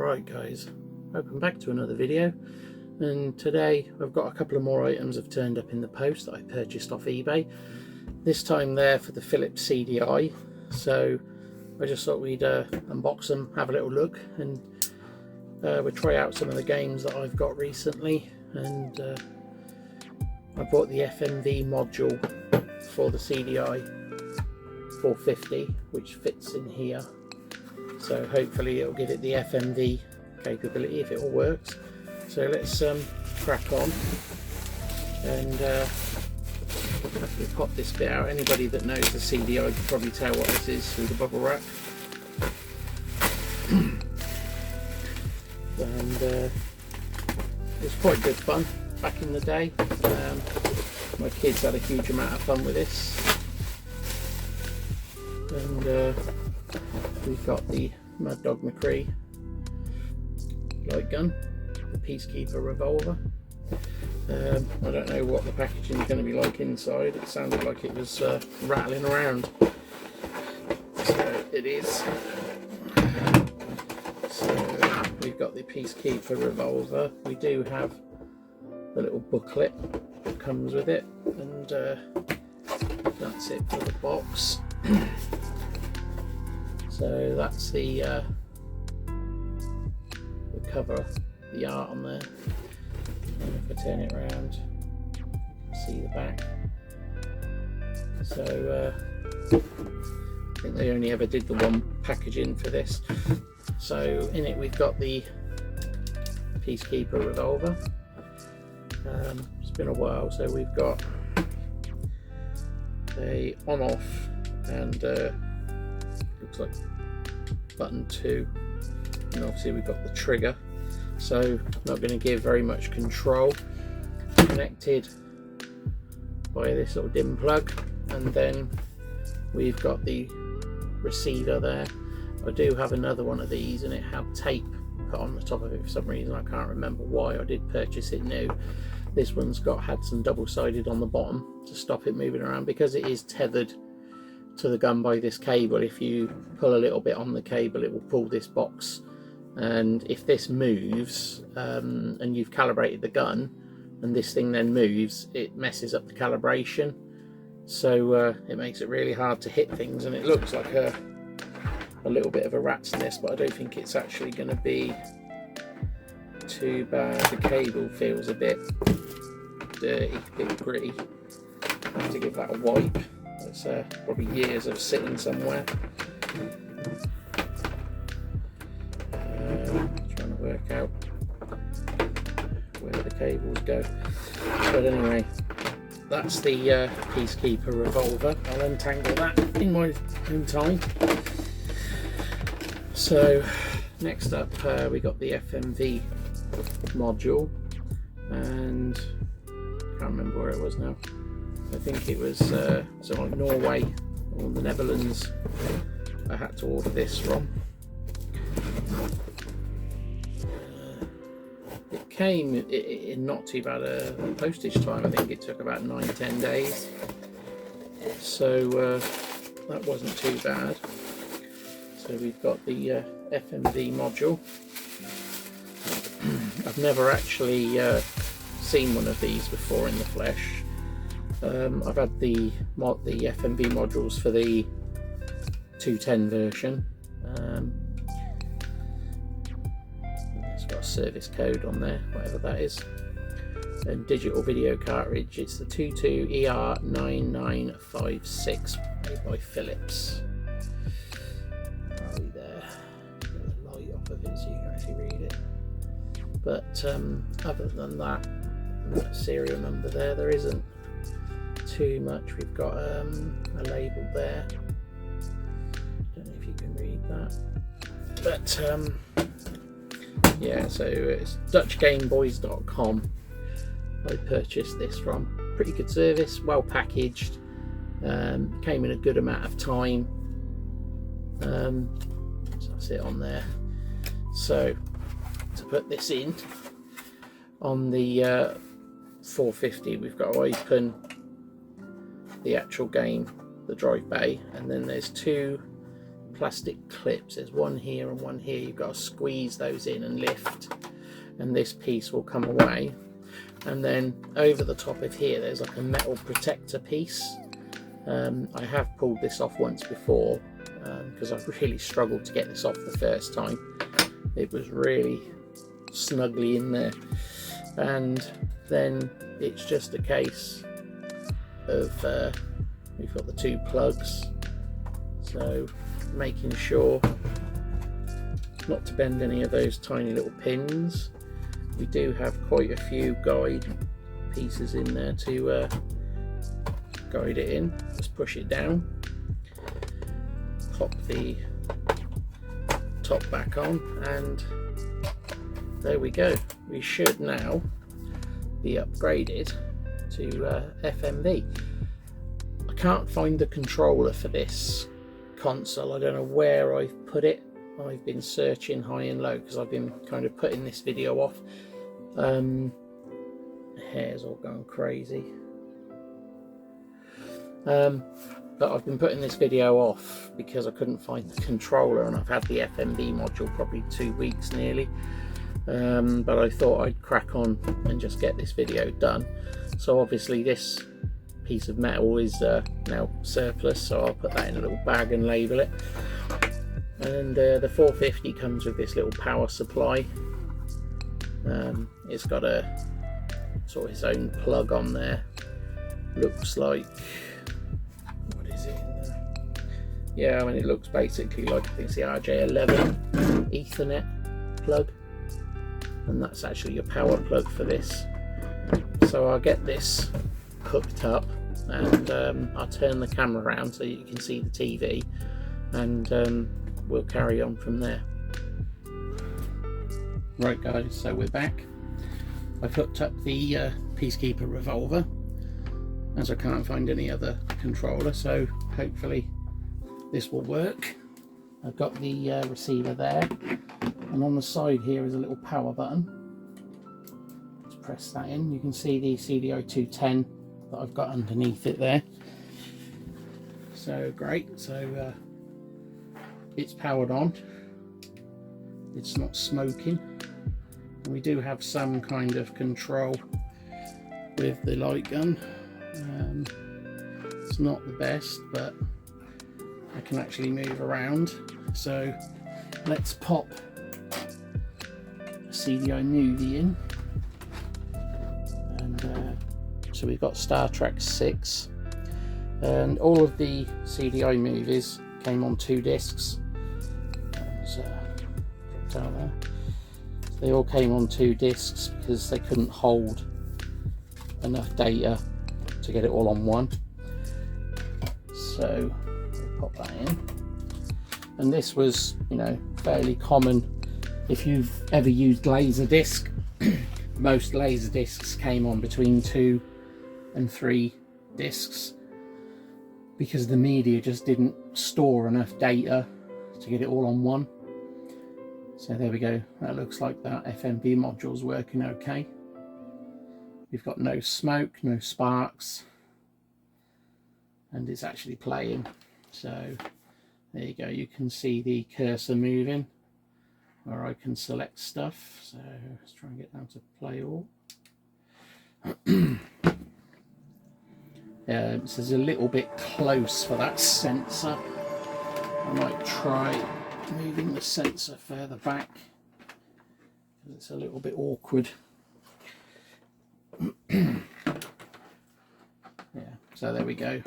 Right guys, welcome back to another video, and today I've got a couple of more items have turned up in the post that I purchased off eBay. This time they're for the Philips CDI, so I just thought we'd unbox them, have a little look, and we'll try out some of the games that I've got recently. And I bought the FMV module for the CDI 450, which fits in here. So hopefully it'll give it the FMV capability if it all works. So let's crack on, and after we pop this bit out, anybody that knows the CDI can probably tell what this is through the bubble wrap. And it's quite good fun back in the day. My kids had a huge amount of fun with this. And we've got the Mad Dog McCree light gun, the Peacekeeper revolver. I don't know what the packaging is going to be like inside. It sounded like it was rattling around. So it is. So we've got the Peacekeeper revolver. We do have the little booklet that comes with it, and that's it for the box. So that's the cover, the art on there. And if I turn it around, you can see the back. So I think they only ever did the one packaging for this. So in it we've got the Peacekeeper revolver. It's been a while, so we've got a on-off and looks like button 2, and obviously we've got the trigger, so not going to give very much control. Connected by this little DIN plug, and then we've got the receiver there. I do have another one of these, and it had tape put on the top of it for some reason. I can't remember why. I did purchase it new. This one's had some double-sided on the bottom to stop it moving around, because it is tethered to the gun by this cable. If you pull a little bit on the cable, it will pull this box, and if this moves and you've calibrated the gun and this thing then moves, it messes up the calibration, so it makes it really hard to hit things. And it looks like a little bit of a rat's nest, but I don't think it's actually going to be too bad. The cable feels a bit dirty, a bit gritty. I have to give that a wipe. It's probably years of sitting somewhere. Trying to work out where the cables go. But anyway, that's the Peacekeeper revolver. I'll untangle that in my own time. So next up we got the FMV module, and I can't remember where it was now. I think it was like Norway or the Netherlands. I had to order this from. It came in not too bad a postage time. I think it took about 9-10 days. So that wasn't too bad. So we've got the FMV module. I've never actually seen one of these before in the flesh. I've had the FMV modules for the 210 version. It's got a service code on there, whatever that is. And digital video cartridge, it's the 22ER9956, made by Philips. Where are we there? Get the light off of it so you can actually read it. But other than that serial number there isn't too much. We've got a label there. Don't know if you can read that, but yeah, so it's DutchGameBoys.com. I purchased this from. Pretty good service, well packaged, came in a good amount of time. So that's it on there. So to put this in on the 450, we've got to open the actual game, the drive bay, and then there's 2 plastic clips. There's one here and one here. You've got to squeeze those in and lift, and this piece will come away. And then over the top of here there's like a metal protector piece. I have pulled this off once before because I really struggled to get this off the first time. It was really snugly in there, and then it's just a case of we've got the two plugs, so making sure not to bend any of those tiny little pins. We do have quite a few guide pieces in there to guide it in. Just push it down, pop the top back on, and there we go. We should now be upgraded to FMV. I can't find the controller for this console. I don't know where I've put it. I've been searching high and low because I've been kind of putting this video off. The hair's all going crazy. But I've been putting this video off because I couldn't find the controller, and I've had the FMV module probably 2 weeks nearly. But I thought I'd crack on and just get this video done. So obviously this piece of metal is now surplus, so I'll put that in a little bag and label it. And the 450 comes with this little power supply. It's got a sort of its own plug on there. Looks like, what is it in there? Yeah, I mean it looks basically like, I think it's the RJ11 Ethernet plug, and that's actually your power plug for this. So I'll get this hooked up, and I'll turn the camera around so you can see the TV, and we'll carry on from there. Right guys, so we're back. I've hooked up the Peacekeeper revolver, as I can't find any other controller, so hopefully this will work. I've got the receiver there, and on the side here is a little power button. Let's press that in. You can see the CDI 210 that I've got underneath it there. So great, so it's powered on, it's not smoking, and we do have some kind of control with the light gun. It's not the best, but I can actually move around. So let's pop a CDI movie in, and so we've got Star Trek 6, and all of the CDI movies came on 2 discs. Down there. They all came on 2 discs because they couldn't hold enough data to get it all on one. So we'll pop that in. And this was, you know, fairly common if you've ever used Laserdisc. Most Laserdiscs came on between 2 and 3 discs because the media just didn't store enough data to get it all on one. So there we go, that looks like that FMV module's working okay. We've got no smoke, no sparks, and it's actually playing. So there you go, you can see the cursor moving where I can select stuff. So let's try and get down to play all. This is a little bit close for that sensor. I might try moving the sensor further back because it's a little bit awkward. Yeah, so there we go.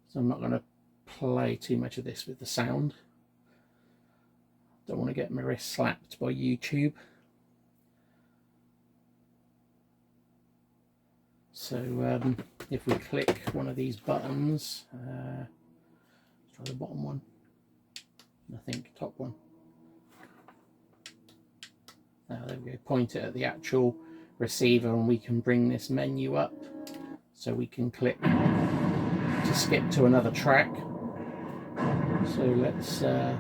So I'm not going to play too much of this with the sound. Don't want to get my wrist slapped by YouTube. So if we click one of these buttons, let's try the bottom one. I think top one. Now there we go, point it at the actual receiver, and we can bring this menu up so we can click to skip to another track. So let's turn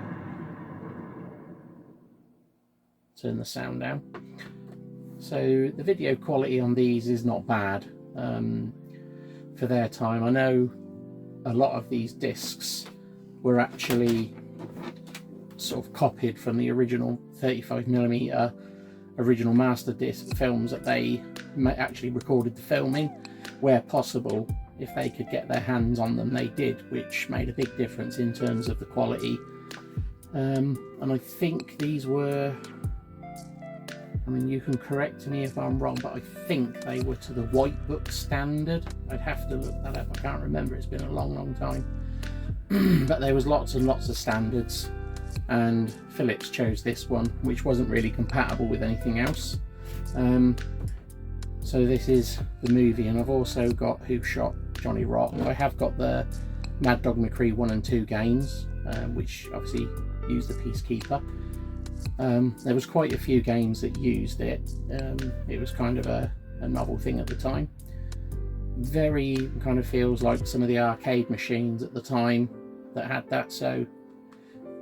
the sound down. So the video quality on these is not bad for their time. I know a lot of these discs were actually sort of copied from the original 35mm original master disc films that they actually recorded the film in. Where possible, if they could get their hands on them, they did, which made a big difference in terms of the quality. And I think these were, I mean, you can correct me if I'm wrong, but I think they were to the White Book standard. I'd have to look that up, I can't remember, it's been a long time. But there was lots and lots of standards, and Philips chose this one, which wasn't really compatible with anything else. So this is the movie, and I've also got Who Shot Johnny Rock. I have got the Mad Dog McCree 1 and 2 games, which obviously use the Peacekeeper. There was quite a few games that used it. It was kind of a novel thing at the time. Very kind of feels like some of the arcade machines at the time that had that. So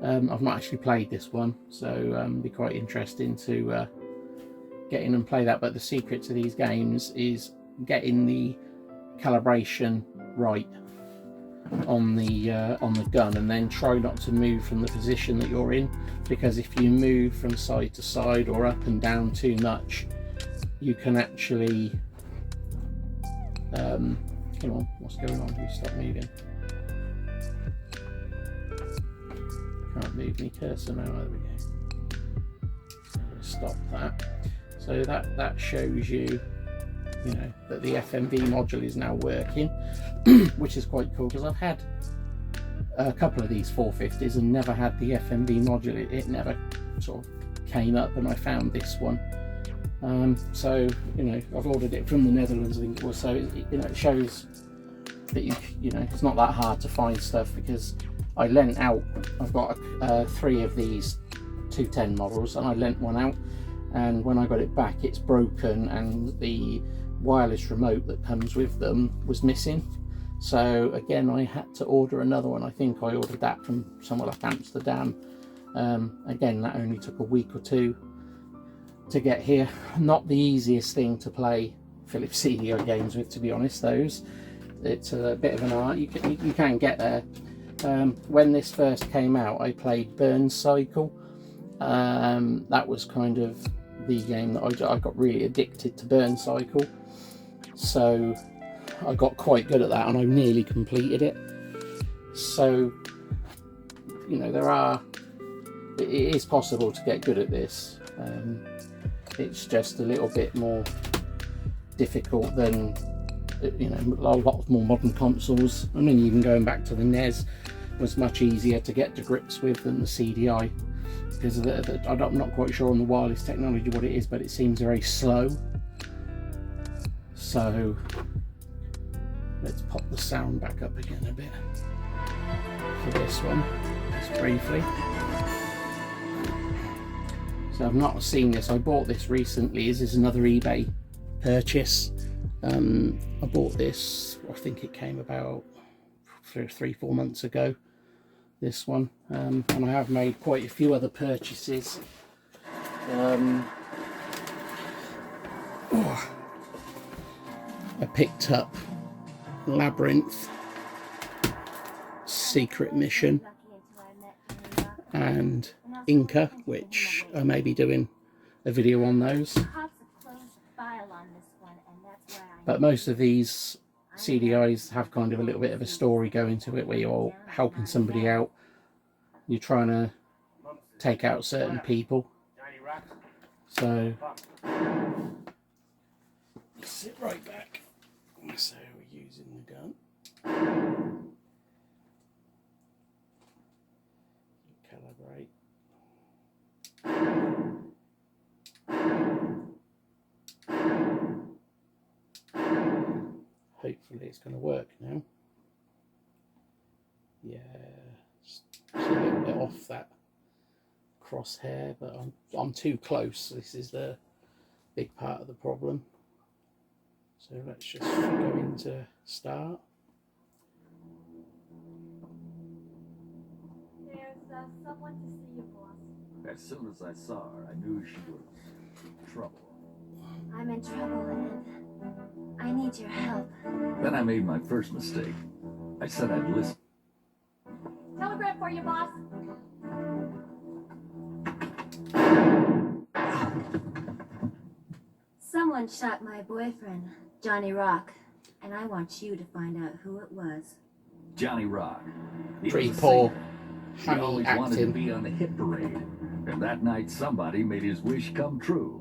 I've not actually played this one, so it'd be quite interesting to get in and play that. But the secret to these games is getting the calibration right on the gun, and then try not to move from the position that you're in, because if you move from side to side or up and down too much, you can actually come on, what's going on? You stop moving. Can't move my cursor now. There we go. Stop that. So that shows you, you know, that the FMV module is now working, which is quite cool, because I've had a couple of these 450s and never had the FMV module. It never sort of came up, and I found this one. So, you know, I've ordered it from the Netherlands, I think it was. So you know, it shows that you know, it's not that hard to find stuff, because I lent out, I've got 3 of these 210 models, and I lent one out, and when I got it back, it's broken, and the wireless remote that comes with them was missing. So again, I had to order another one. I think I ordered that from somewhere like Amsterdam. Again, that only took a week or 2 to get here. Not the easiest thing to play Philips CDI games with, to be honest. Those, it's a bit of an art. You can get there. When this first came out, I played Burn Cycle. That was kind of the game that I got really addicted to, Burn Cycle. So I got quite good at that, and I nearly completed it. So, you know, it is possible to get good at this. It's just a little bit more difficult than, you know, a lot of more modern consoles. I mean, even going back to the NES was much easier to get to grips with than the CDI, because I'm not quite sure on the wireless technology what it is, but it seems very slow. So let's pop the sound back up again a bit for this one, just briefly. So I've not seen this. I bought this recently. This is another eBay purchase. I bought this, I think it came about 3-4 months ago, this one. And I have made quite a few other purchases. I picked up Labyrinth, Secret Mission, and Inca, which I may be doing a video on those. But most of these CDIs have kind of a little bit of a story going to it, where you're helping somebody out, you're trying to take out certain people. So sit right back. So we're using the gun. Calibrate. Hopefully it's going to work now. Yeah, just a little bit off that crosshair, but I'm too close. This is the big part of the problem. So let's just go into start. There's someone to see you, boss. As soon as I saw her, I knew she was in trouble. I'm in trouble, and I need your help. Then I made my first mistake. I said I'd listen. Tell telegram for you, boss. Someone shot my boyfriend, Johnny Rock, and I want you to find out who it was. Johnny Rock. He Pretty was a poor singer. He hammy always wanted to acting. be on the hit parade. And that night somebody made his wish come true.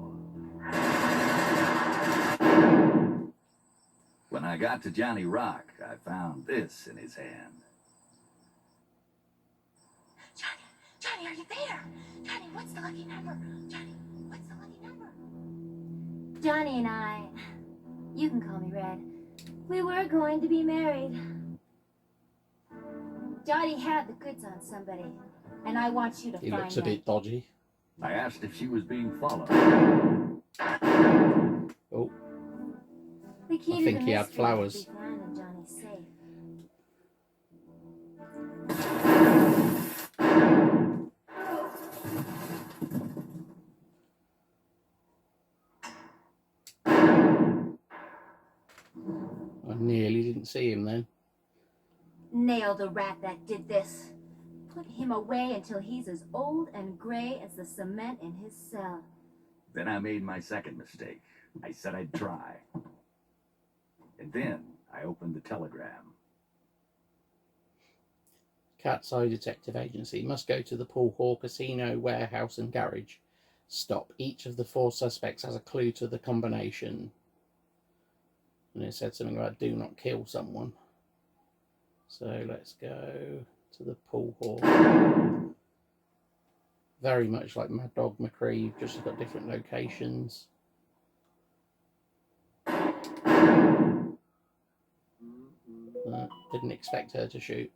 When I got to Johnny Rock, I found this in his hand. Johnny, are you there? Johnny, what's the lucky number? Johnny, what's the lucky number? Johnny and I, you can call me Red, we were going to be married. Johnny had the goods on somebody, and I want you to He find looks a them. bit dodgy. I asked if she was being followed. Oh, The key I to think the he had mystery flowers. will be found in Johnny's safe. I nearly didn't see him then. Nail the rat that did this. Put him away until he's as old and gray as the cement in his cell. Then I made my second mistake. I said I'd try. And then I opened the telegram. Cat's Eye Detective Agency must go to the Pool Hall Casino, Warehouse and Garage. Stop. Each of the 4 suspects has a clue to the combination. And it said something about do not kill someone. So let's go to the Pool Hall. Very much like Mad Dog McCree, just got different locations. Didn't expect her to shoot.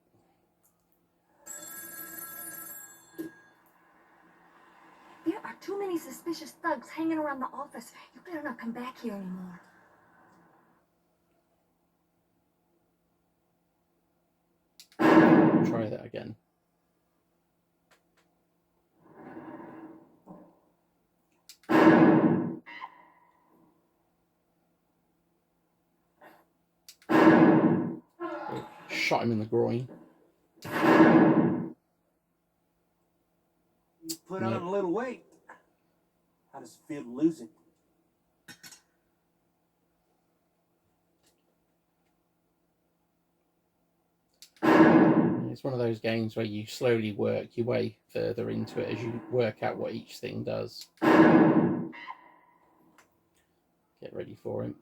There are too many suspicious thugs hanging around the office. You better not come back here anymore. Try that again. Shot him in the groin. Put on a little weight. How does it feel to lose it? It's one of those games where you slowly work your way further into it as you work out what each thing does. Get ready for him.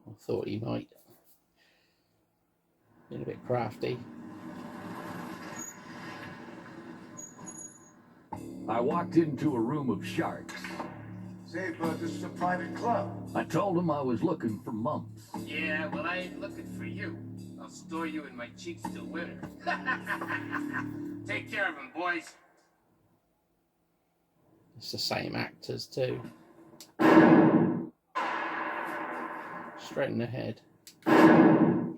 I thought he might. Been a bit crafty. I walked into a room of sharks. Say, but this is a private club. I told them I was looking for mumps. Yeah, well, I ain't looking for you. I'll store you in my cheeks till winter. Take care of him, boys. It's the same actors too. Straight in the head.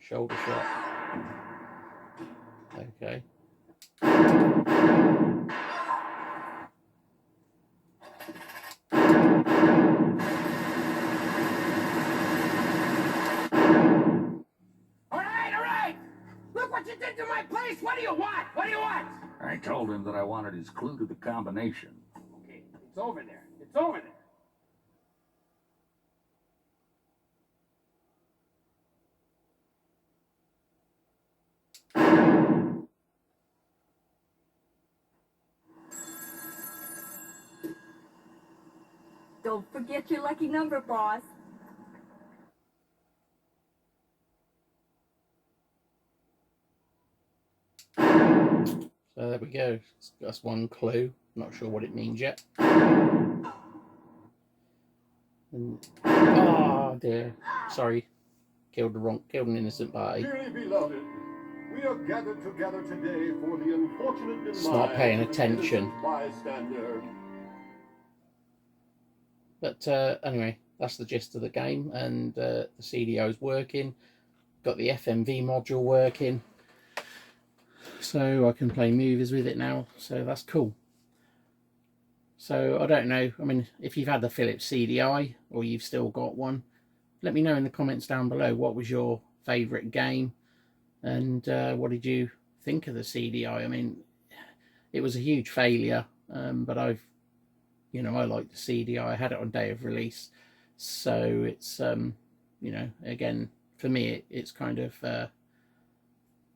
Shoulder shot. Okay. All right! Look what you did to my place! What do you want? What do you want? I told him that I wanted his clue to the combination. Okay, it's over there. It's over there. Don't forget your lucky number, boss. So there we go. That's one clue. Not sure what it means yet. Oh dear. Sorry. Killed an innocent party. Dearly beloved, we are gathered together today for the unfortunate demise It's not paying of an attention. innocent bystander. But anyway, that's the gist of the game, and the CDO is working. Got the FMV module working, so I can play movies with it now. So that's cool. So So I don't know. I mean, if you've had the Philips CDI or you've still got one, let me know in the comments down below what was your favourite game, and what did you think of the CDI. I mean, it was a huge failure, but I like the CDI. I had it on day of release, so it's again, for me, it's kind of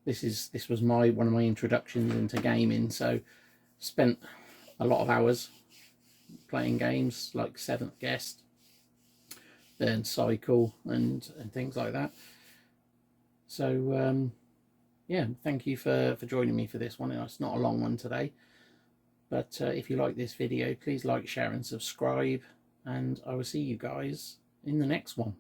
this was one of my introductions into gaming. So spent a lot of hours playing games like Seventh Guest, then Cycle, and things like that. So yeah, thank you for joining me for this one. It's not a long one today, but if you like this video, please like, share and subscribe, and I will see you guys in the next one.